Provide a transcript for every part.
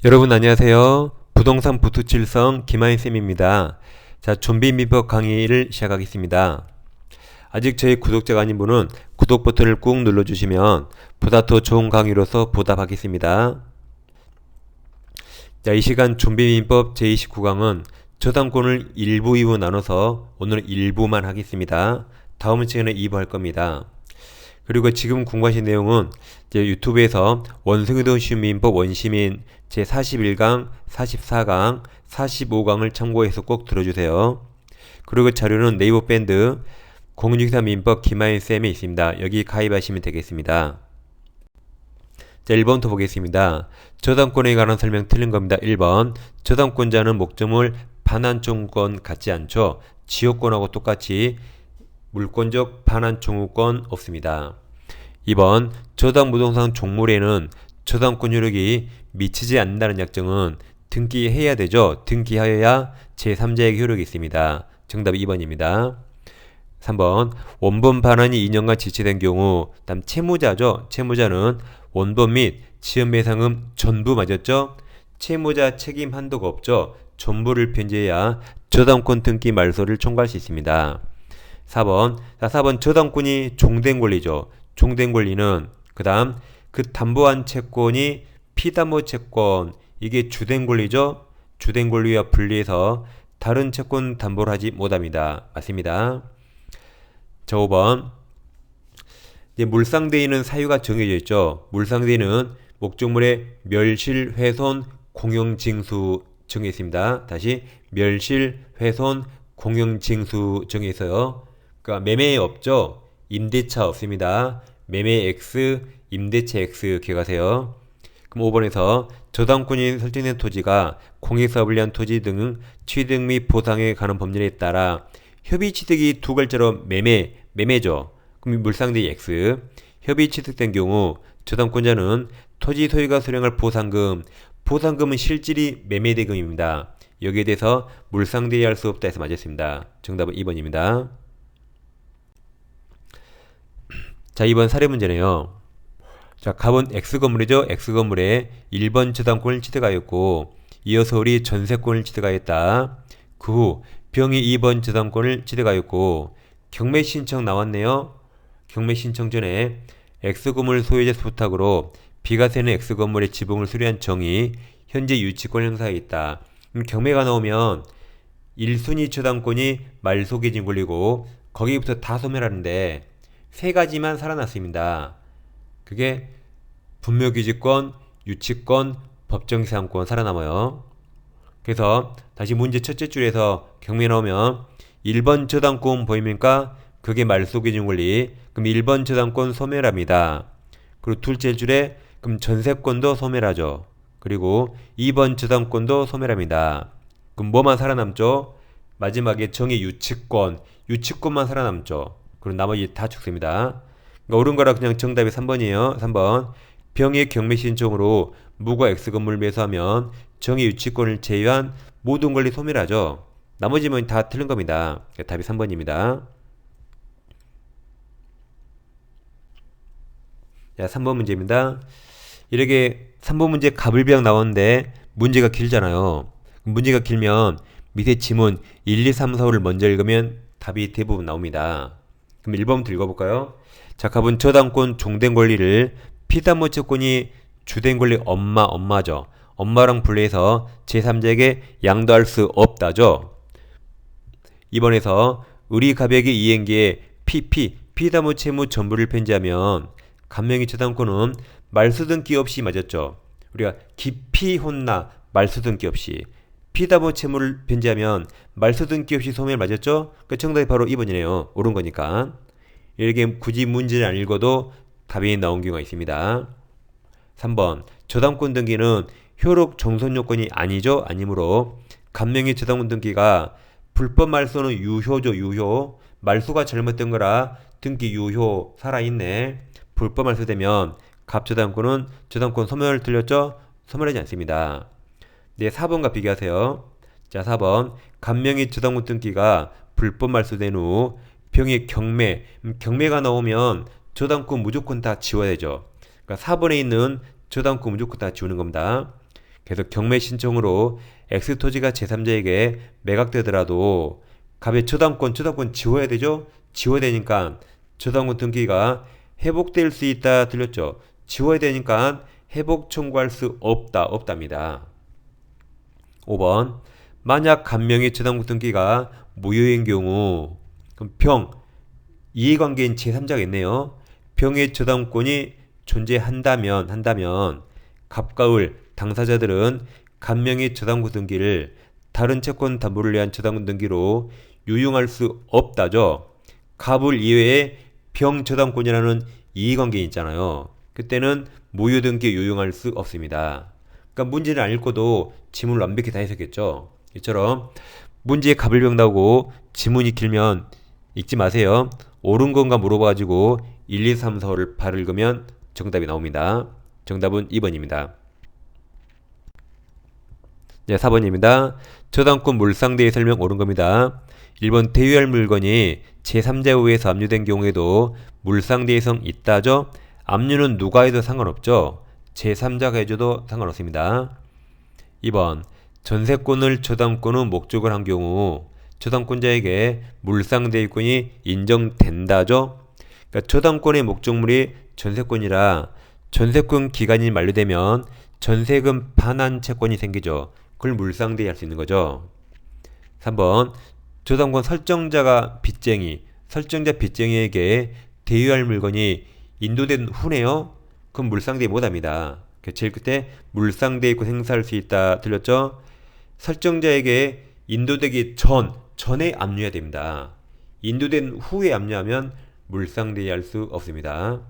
여러분 안녕하세요. 부동산 부투칠성 김하인쌤입니다. 자, 좀비 민법 강의를 시작하겠습니다. 아직 저희 구독자가 아닌 분은 구독 버튼을 꾹 눌러주시면 보다 더 좋은 강의로서 보답하겠습니다. 자, 이 시간 좀비 민법 제29강은 저당권을 1부, 2부 나눠서 오늘 1부만 하겠습니다. 다음 시간에 2부 할 겁니다. 그리고 지금 공부하신 내용은 이제 유튜브에서 원숭이도 쉬운 민법 원시민 제41강, 44강, 45강을 참고해서 꼭 들어주세요. 그리고 자료는 네이버 밴드 063 민법 김하인쌤에 있습니다. 여기 가입하시면 되겠습니다. 자, 1번부터 보겠습니다. 저당권에 관한 설명 틀린 겁니다. 1번. 저당권자는 목적물 반환청구권 갖지 않죠. 지역권하고 똑같이 물권적 반환청구권 없습니다. 2번. 저당부동산 종물에는 저당권 효력이 미치지 않는다는 약정은 등기해야 되죠. 등기하여야 제3자에게 효력이 있습니다. 정답이 2번입니다. 3번. 원본 반환이 2년간 지체된 경우 다음 채무자죠. 채무자는 원본 및 지연배상금 전부 맞았죠. 채무자 책임 한도가 없죠. 전부를 변제해야 저당권 등기 말소를 청구할 수 있습니다. 4번. 자, 4번 저당권이 종된 권리죠. 종된 권리는 그 다음 그 담보한 채권이 피담보 채권 이게 주된 권리죠. 주된 권리와 분리해서 다른 채권 담보를 하지 못합니다. 맞습니다. 자, 5번. 이제 물상대인은 사유가 정해져 있죠. 물상대인은 목적물의 멸실, 훼손, 공용징수 정해 있습니다. 다시 멸실, 훼손, 공용징수 정해 있어요. 그러니까 매매 없죠. 임대차 없습니다. 매매 X, 임대차 X 기억하세요. 그럼 5번에서 저당권이 설정된 토지가 공익사업을 위한 토지 등 취득 및 보상에 관한 법률에 따라 협의 취득이 두 글자로 매매죠. 그럼 물상대의 X. 협의 취득된 경우 저당권자는 토지 소유가 수령할 보상금은 실질이 매매대금입니다. 여기에 대해서 물상대의할 수 없다 해서 맞았습니다. 정답은 2번입니다. 자, 2번 사례 문제네요. 자, 갑은 X건물이죠. X건물에 1번 저당권을 취득하였고 이어서 우리 전세권을 취득하였다. 그 후 병이 2번 저당권을 취득하였고 경매 신청 나왔네요. 경매 신청 전에 X건물 소유자 부탁으로 비과세는 X건물의 지붕을 수리한 정이 현재 유치권 행사하였다. 경매가 나오면 1순위 저당권이 말소기준 권리고 거기부터 다 소멸하는데 세 가지만 살아났습니다. 그게 분묘기지권, 유치권, 법정시상권 살아남아요. 그래서 다시 문제 첫째 줄에서 경매 나오면 1번 저당권 보입니까? 그게 말소기준 권리. 그럼 1번 저당권 소멸합니다. 그리고 둘째 줄에 그럼 전세권도 소멸하죠. 그리고 2번 저당권도 소멸합니다. 그럼 뭐만 살아남죠? 마지막에 정의 유치권만 살아남죠. 그리고 나머지 다 죽습니다. 그러니까 옳은 거라 그냥 정답이 3번이에요. 3번. 병의 경매 신청으로 무과 X건물 매수하면 정의 유치권을 제외한 모든 권리 소멸하죠. 나머지는 다 틀린 겁니다. 그러니까 답이 3번입니다. 자, 3번 문제입니다. 이렇게 3번 문제 가불비약 나오는데 문제가 길잖아요. 문제가 길면 밑에 지문 1, 2, 3, 4, 5를 먼저 읽으면 답이 대부분 나옵니다. 그럼 1번부터 읽어볼까요? 자, 갑은 저당권 종된 권리를 피담보 채권이 주된 권리 엄마죠. 엄마랑 분리해서 제3자에게 양도할 수 없다죠. 2번에서 우리 갑에게 이행기에 피담보 채무 전부를 편지하면 갑명의 저당권은 말소등기 없이 맞았죠. 우리가 깊이 혼나 말소등기 없이 피담보 채무를 변제하면 말소등기 없이 소멸 맞았죠? 그 정답이 바로 2번이네요. 옳은 거니까. 이렇게 굳이 문제를 안 읽어도 답이 나온 경우가 있습니다. 3번 저당권 등기는 효력 정선 요건이 아니죠. 아니므로 갑명의 저당권 등기가 불법 말소는 유효죠. 유효. 말소가 잘못된 거라 등기 유효 살아있네. 불법 말소되면 갑저당권은 저당권 소멸 들렸죠? 소멸하지 않습니다. 네, 4번과 비교하세요. 자, 4번 갑명의 저당권 등기가 불법 말소된 후 병의 경매가 나오면 저당권 무조건 다 지워야 되죠. 그러니까 4번에 있는 저당권 무조건 다 지우는 겁니다. 그래서 경매 신청으로 X토지가 제3자에게 매각되더라도 갑의 저당권 지워야 되죠? 지워야 되니까 저당권 등기가 회복될 수 있다 들렸죠? 지워야 되니까 회복 청구할 수 없답니다. 5번 만약 간명의 저당권 등기가 무효인 경우 그럼 병 이해관계인 제3자가 있네요. 병의 저당권이 존재한다면 갑과을 당사자들은 간명의 저당권 등기를 다른 채권 담보를 위한 저당권 등기로 유용할 수 없다죠. 갑을 이외에 병 저당권이라는 이해관계인 있잖아요. 그때는 무효 등기 유용할 수 없습니다. 그러니까 문제를 안 읽고도 지문을 완벽히 다 해석했죠. 이처럼 문제에 갑을 병다고 지문이 길면 읽지 마세요. 옳은 건가 물어봐가지고 1, 2, 3, 4를 바로 읽으면 정답이 나옵니다. 정답은 2번입니다. 네, 4번입니다. 저당권 물상대의 설명 옳은 겁니다. 1번 대유할 물건이 제3자에 의해서 압류된 경우에도 물상대의성 있다죠? 압류는 누가 해도 상관없죠? 제3자가 해줘도 상관없습니다. 2번 전세권을 저당권의 목적을 한 경우 저당권자에게 물상대의권이 인정된다죠? 그러니까 저당권의 목적물이 전세권이라 전세권 기간이 만료되면 전세금 반환 채권이 생기죠. 그걸 물상대의 할 수 있는 거죠. 3번 저당권 설정자가 설정자 빚쟁이에게 대유할 물건이 인도된 후네요. 그럼 물상대의 못합니다. 제일 끝에 물상대의권 행사할 수 있다 들렸죠? 설정자에게 인도되기 전에 압류해야 됩니다. 인도된 후에 압류하면 물상대의 할 수 없습니다.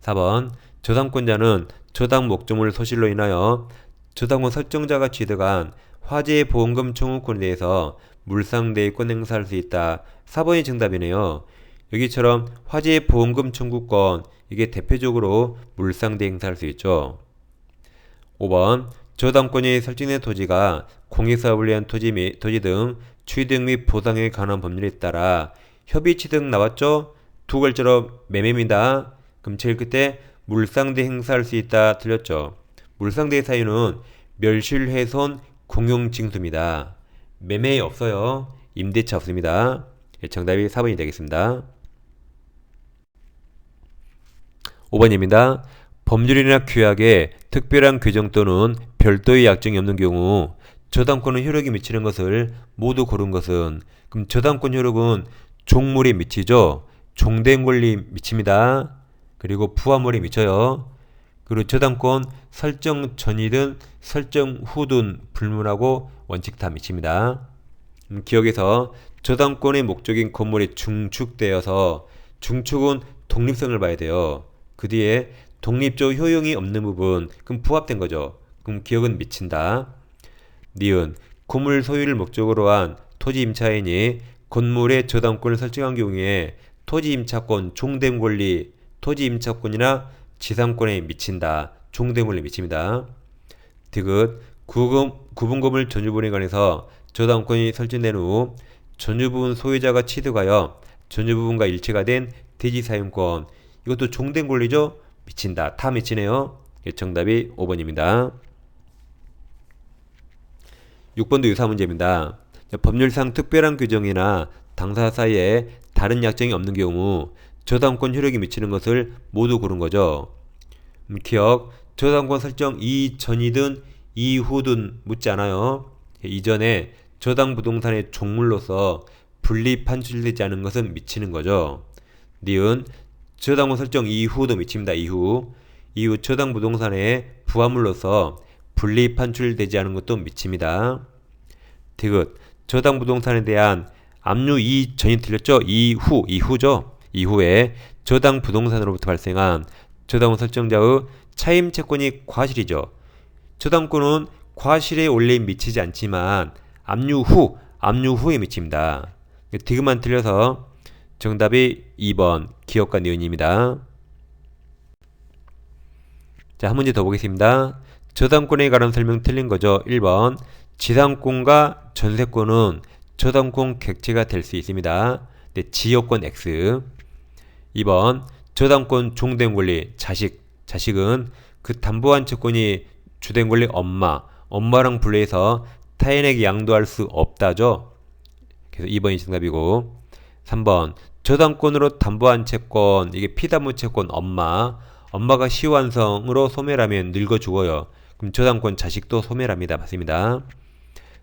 4번 저당권자는 저당 목적물 소실로 인하여 저당권 설정자가 취득한 화재보험금 청구권에 대해서 물상대의권 행사할 수 있다. 4번이 정답이네요. 여기처럼 화재보험금 청구권 이게 대표적으로 물상대 행사할 수 있죠. 5번 저당권이 설정된 토지가 공익사업을 위한 토지 등 취득 및 보상에 관한 법률에 따라 협의 취득 나왔죠? 두 글자로 매매입니다. 그럼 제일 끝에 물상대 행사할 수 있다 틀렸죠? 물상대의 사유는 멸실훼손 공용징수입니다. 매매 없어요. 임대차 없습니다. 정답이 4번이 되겠습니다. 5번입니다. 법률이나 규약에 특별한 규정 또는 별도의 약정이 없는 경우 저당권은 효력이 미치는 것을 모두 고른 것은 그럼 저당권 효력은 종물에 미치죠. 종된 권리 미칩니다. 그리고 부하물에 미쳐요. 그리고 저당권 설정 전이든 설정 후든 불문하고 원칙 다 미칩니다. 기억에서 저당권의 목적인 건물이 중축되어서 중축은 독립성을 봐야 돼요. 그 뒤에 독립적 효용이 없는 부분 그럼 부합된 거죠. 그럼 기억은 미친다. 니은 건물 소유를 목적으로 한 토지 임차인이 건물의 저당권을 설정한 경우에 토지 임차권 종된 권리 토지 임차권이나 지상권에 미친다. 종된 권리 미칩니다. 디귿 구분건물 전유부분에 관해서 저당권이 설정된 후 전유부분 소유자가 취득하여 전유부분과 일체가 된 대지사용권 이것도 종된 권리죠? 미친다. 다 미치네요. 정답이 5번입니다. 6번도 유사 문제입니다. 법률상 특별한 규정이나 당사자 사이에 다른 약정이 없는 경우 저당권 효력이 미치는 것을 모두 고른 거죠. 기억, 저당권 설정 이전이든 이후든 묻지 않아요. 이전에 저당 부동산의 종물로서 분리 판출되지 않은 것은 미치는 거죠. 니은 저당권 설정 이후도 미칩니다. 이후 저당 부동산의 부하물로서 분리 판출되지 않은 것도 미칩니다. 디귿 저당 부동산에 대한 압류 이전이 틀렸죠? 이후죠. 이후에 저당 부동산으로부터 발생한 저당권 설정자의 차임 채권이 과실이죠. 저당권은 과실에 원래 미치지 않지만 압류 후에 미칩니다. 디귿만 틀려서 정답이 2번 기억과 니은입니다. 자, 한 문제 더 보겠습니다. 저당권에 관한 설명 틀린 거죠. 1번 지상권과 전세권은 저당권 객체가 될 수 있습니다. 네, 지역권 X. 2번 저당권 종된 권리 자식은 그 담보한 채권이 주된 권리 엄마랑 분리해서 타인에게 양도할 수 없다죠. 그래서 2번이 정답이고 3번 저당권으로 담보한 채권 이게 피담보 채권 엄마가 시효환성으로 소멸하면 늙어 죽어요. 그럼 저당권 자식도 소멸합니다. 맞습니다.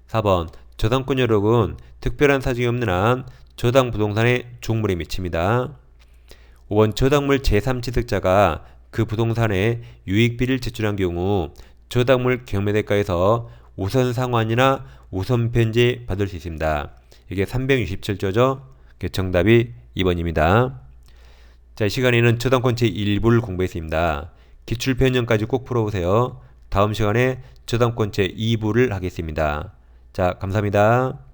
4번 저당권 여력은 특별한 사정이 없는 한 저당 부동산의 종물에 미칩니다. 5번 저당물 제3취득자가 그 부동산에 유익비를 제출한 경우 저당물 경매대가에서 우선 상환이나 우선 변제 받을 수 있습니다. 이게 367조죠. 정답이 2번입니다. 자, 이 시간에는 저당권 제1부를 공부했습니다. 기출변형까지 꼭 풀어보세요. 다음 시간에 저당권 제2부를 하겠습니다. 자, 감사합니다.